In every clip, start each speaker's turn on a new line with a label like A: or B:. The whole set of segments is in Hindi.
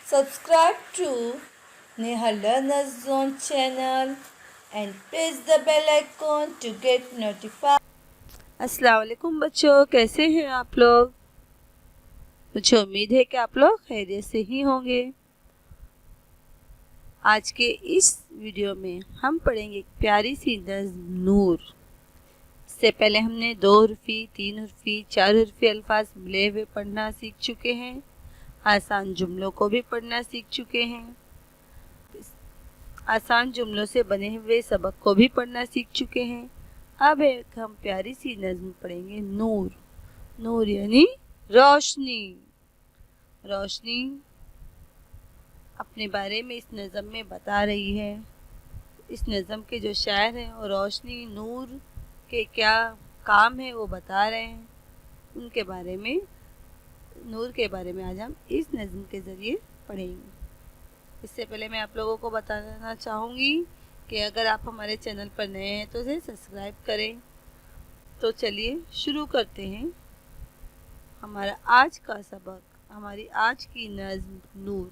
A: Subscribe to Neha Learners Zone channel and press the bell icon to get notified. अस्सलाम वालेकुम बच्चों, कैसे हैं आप लोग। मुझे उम्मीद है कि आप लोग खैरियत से ही होंगे। आज के इस वीडियो में हम पढ़ेंगे एक प्यारी सी नज़्म नूर। इससे पहले हमने 2 हरफी, 3 हरफी, 4 हरफी अल्फाज मिले हुए पढ़ना सीख चुके हैं। आसान जुमलों को भी पढ़ना सीख चुके हैं। आसान जुमलों से बने हुए सबक को भी पढ़ना सीख चुके हैं। अब एक हम प्यारी सी नज़्म पढ़ेंगे नूर। नूर यानी रोशनी। रोशनी अपने बारे में इस नज़्म में बता रही है। इस नज़्म के जो शायर हैं वो रोशनी, नूर के क्या काम है वो बता रहे हैं। उनके बारे में, नूर के बारे में आज हम इस नज़्म के ज़रिए पढ़ेंगे। इससे पहले मैं आप लोगों को बताना चाहूँगी कि अगर आप हमारे चैनल पर नए हैं तो इसे सब्सक्राइब करें। तो चलिए शुरू करते हैं हमारा आज का सबक, हमारी आज की नज़्म नूर।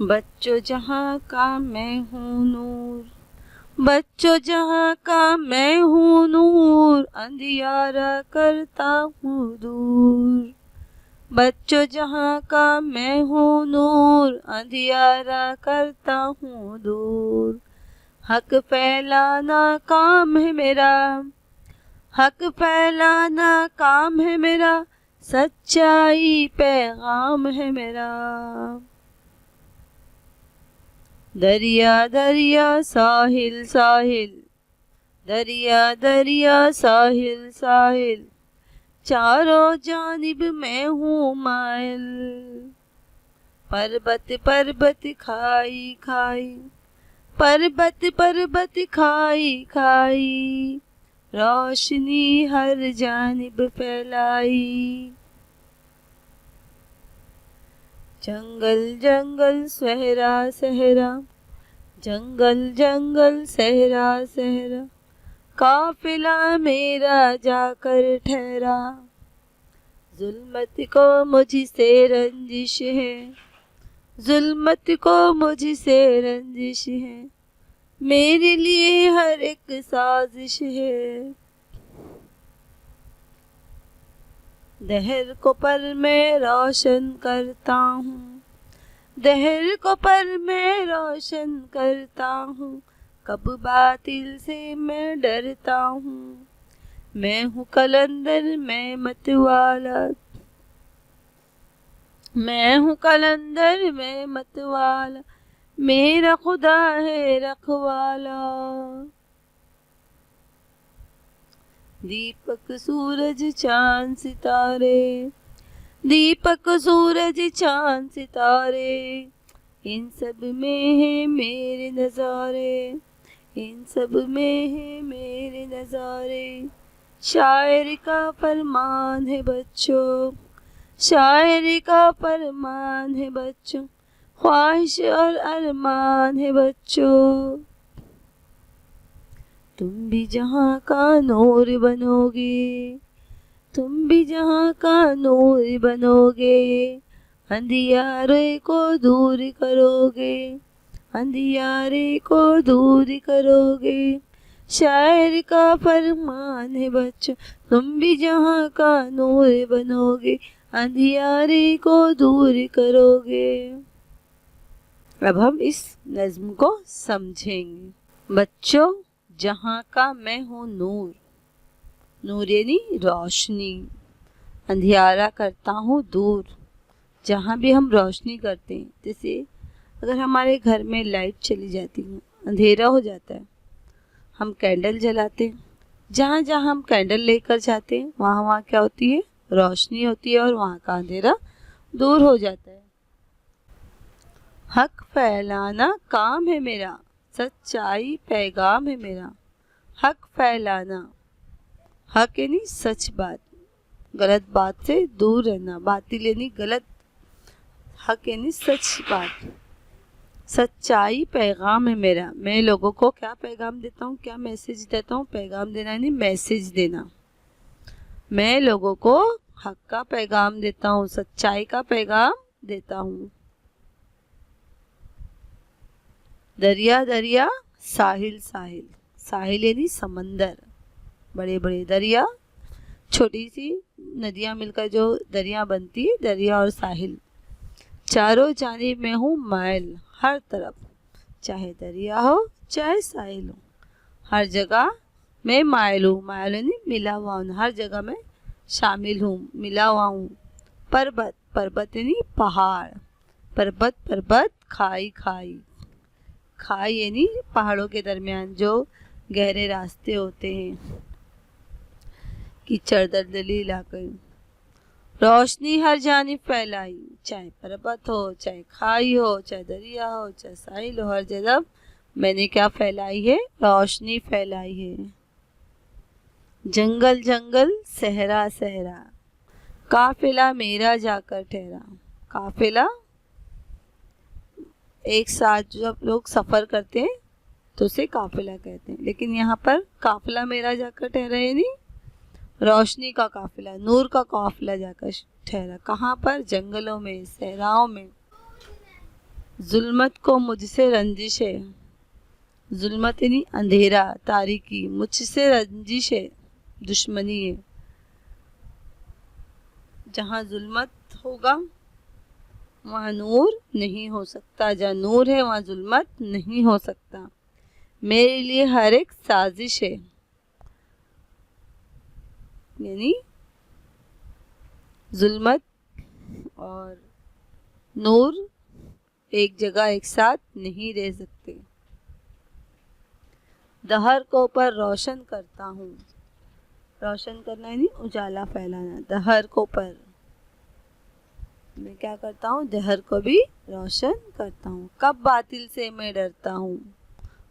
A: बच्चों जहाँ का मैं हूँ नूर, बच्चों जहाँ का मैं हूँ नूर, अंधियारा करता हूँ दूर। बच्चों जहाँ का मैं हूँ नूर, अंधियारा करता हूँ दूर। हक फैलाना काम है मेरा, हक फैलाना काम है मेरा, सच्चाई पैगाम है मेरा। दरिया दरिया साहिल साहिल, दरिया दरिया साहिल साहिल, चारों जानिब मैं हूँ माइल। पर्वत पर्वत खाई खाई, पर्वत पर्वत खाई खाई, रोशनी हर जानिब फैलाई। जंगल जंगल सहरा सहरा, जंगल जंगल सहरा सहरा, काफिला मेरा जाकर ठहरा। जुल्मत को मुझसे रंजिश है, जुल्मत को मुझसे रंजिश है, मेरे लिए हर एक साजिश है। दहर को पर मैं रोशन करता हूँ, दहर को पर मैं रोशन करता हूँ, कब बातिल से मैं डरता हूँ। मैं हूँ कलंदर मैं मतवाला, मैं हूँ कलंदर मैं मतवाला, मेरा खुदा है रखवाला। दीपक सूरज चांद सितारे, दीपक सूरज चांद सितारे, इन सब में है मेरे नज़ारे, इन सब में है मेरे नज़ारे। शायर का फरमान है बच्चों, शायर का फरमान है बच्चों, ख्वाहिश और अरमान है बच्चों। तुम भी जहाँ का नूर बनोगे, तुम भी जहाँ का नूर बनोगे, अंधियारे को दूर करोगे, अंधियारे को दूर करोगे। शायर का फरमान है बच्चों, तुम भी जहाँ का नूर बनोगे, अंधियारे को दूर करोगे। अब हम इस नज़्म को समझेंगे। बच्चों जहाँ का मैं हूँ नूर, नूर यानी रोशनी, अंधियारा करता हूँ दूर। जहाँ भी हम रोशनी करते हैं, जैसे अगर हमारे घर में लाइट चली जाती है, अंधेरा हो जाता है, हम कैंडल जलाते हैं। जहाँ जहाँ हम कैंडल लेकर जाते हैं वहाँ वहाँ क्या होती है, रोशनी होती है और वहाँ का अंधेरा दूर हो जाता है। हक फैलाना काम है मेरा, सच्चाई पैगाम है मेरा। हक फैलाना, हक यानी सच बात, गलत बात से दूर रहना, बातिल यानी गलत, हक यानी सच बात। सच्चाई पैगाम है मेरा, मैं लोगों को क्या पैगाम देता हूँ, क्या मैसेज देता हूँ। पैगाम देना यानी मैसेज देना। मैं लोगों को हक का पैगाम देता हूँ, सच्चाई का पैगाम देता हूँ। दरिया दरिया साहिल साहिल, साहिल यानी समंदर, बड़े बड़े दरिया, छोटी सी नदियाँ मिलकर जो दरिया बनती है, दरिया और साहिल। चारों जानिब मैं हूँ माइल, हर तरफ, चाहे दरिया हो चाहे साहिल हो, हर जगह मैं माइल हूँ। माइल यानी मिला हुआ हूँ, हर जगह मैं शामिल हूँ, मिला हुआ हूँ। पर्वत, पर्वत यानी पहाड़, पर्वत पर्वत, खाई खाई, खाई यानी पहाड़ों के दरमियान जो गहरे रास्ते होते हैं, कीचड़ दलदली इलाके। रोशनी हर जानिब फैलाई, चाहे पर्वत हो, चाहे खाई हो, चाहे दरिया हो, चाहे साहिल हो, हर जगह मैंने क्या फैलाई है? रोशनी फैलाई है। जंगल जंगल, सहरा सहरा, काफिला मेरा जाकर ठहरा। काफिला एक साथ जब लोग सफ़र करते हैं तो उसे काफिला कहते हैं, लेकिन यहाँ पर काफिला मेरा जाकर ठहरा यानी रोशनी का काफिला, नूर का काफिला जाकर ठहरा। कहाँ पर? जंगलों में, सहराओं में। जुल्मत को मुझसे रंजिश है, जुल्मत यानी अंधेरा, तारीकी, मुझसे रंजिश है, दुश्मनी है। जहाँ जुल्मत होगा वहाँ नूर नहीं हो सकता, जहाँ नूर है वहाँ जुल्मत नहीं हो सकता। मेरे लिए हर एक साजिश है, यानी जुल्मत और नूर एक जगह एक साथ नहीं रह सकते। दहर को पर रोशन करता हूँ, रोशन करना यानी उजाला फैलाना। दहर को पर मैं क्या करता हूँ? दहर को भी रोशन करता हूँ। कब बातिल से मैं डरता हूँ,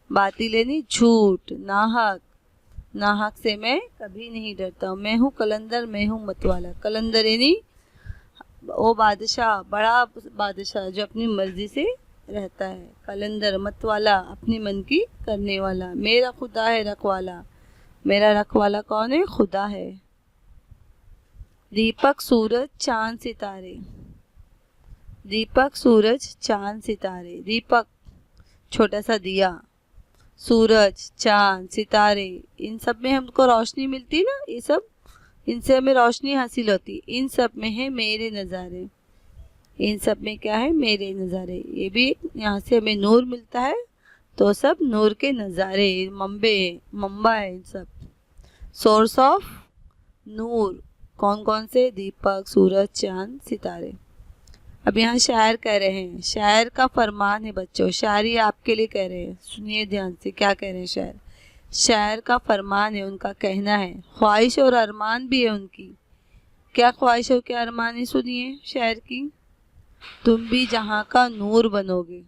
A: बातिल यानी झूठ, नाहक, नाहक से मैं कभी नहीं डरता हूँ। मैं हूँ कलंदर, मैं हूँ मतवाला। कलंदर यानी वो बादशाह, बड़ा बादशाह जो अपनी मर्जी से रहता है। कलंदर, मतवाला, अपनी मन की करने वाला। मेरा खुदा है रखवाला, मेरा रखवाला कौन है? खुदा है। दीपक सूरज चांद सितारे, दीपक सूरज चांद सितारे। दीपक छोटा सा दिया, सूरज, चांद, सितारे, इन सब में हमको रोशनी मिलती है ना, ये सब इनसे हमें रोशनी हासिल होती। इन सब में है मेरे नज़ारे, इन सब में क्या है? मेरे नज़ारे। ये भी यहाँ से हमें नूर मिलता है, तो सब नूर के नज़ारे, मंबा है इन सब। सोर्स ऑफ नूर कौन कौन से? दीपक, सूरज, चांद, सितारे। अब यहाँ शायर कह रहे हैं, शायर का फरमान है बच्चों, शायरी आपके लिए कह रहे हैं, सुनिए ध्यान से क्या कह रहे हैं शायर। शायर का फरमान है, उनका कहना है, ख्वाहिश और अरमान भी है उनकी। क्या ख्वाहिश और क्या अरमान है? सुनिए शायर की। तुम भी जहाँ का नूर बनोगे।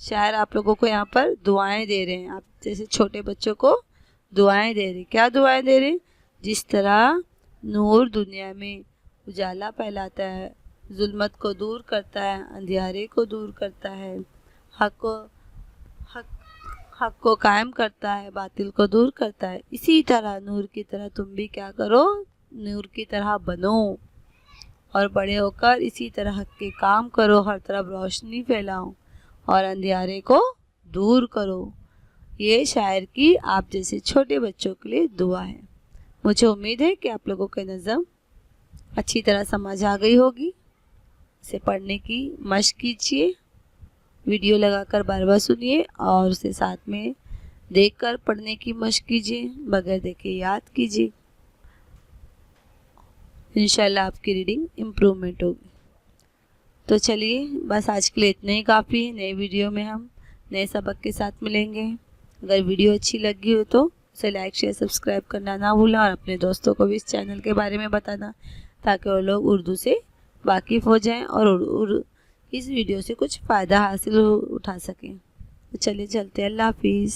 A: शायर आप लोगों को यहाँ पर दुआएं दे रहे हैं, आप जैसे छोटे बच्चों को दुआएं दे रहे। क्या दुआएं दे रहे? जिस तरह नूर दुनिया में उजाला फैलाता है, जुल्मत को दूर करता है, अंधियारे को दूर करता है, हक को कायम करता है, बातिल को दूर करता है, इसी तरह नूर की तरह तुम भी क्या करो? नूर की तरह बनो और बड़े होकर इसी तरह हक के काम करो, हर तरफ रोशनी फैलाओ और अंधियारे को दूर करो। ये शायर की आप जैसे छोटे बच्चों के लिए दुआ है। मुझे उम्मीद है कि आप लोगों को नज़म अच्छी तरह समझ आ गई होगी। इसे पढ़ने की मशक कीजिए, वीडियो लगाकर बार बार सुनिए और उसे साथ में देखकर पढ़ने की मशक कीजिए, बगैर देखे याद कीजिए। इंशाल्लाह आपकी रीडिंग इम्प्रूवमेंट होगी। तो चलिए बस आज के लिए इतना ही काफ़ी है। नए वीडियो में हम नए सबक के साथ मिलेंगे। अगर वीडियो अच्छी लगी हो तो उसे लाइक शेयर सब्सक्राइब करना ना भूलें और अपने दोस्तों को भी इस चैनल के बारे में बताना, ताकि वो लोग उर्दू से वाकिफ़ हो जाएं और इस वीडियो से कुछ फ़ायदा हासिल उठा सकें। तो चलिए चलते हैं, अल्लाह हाफिज़।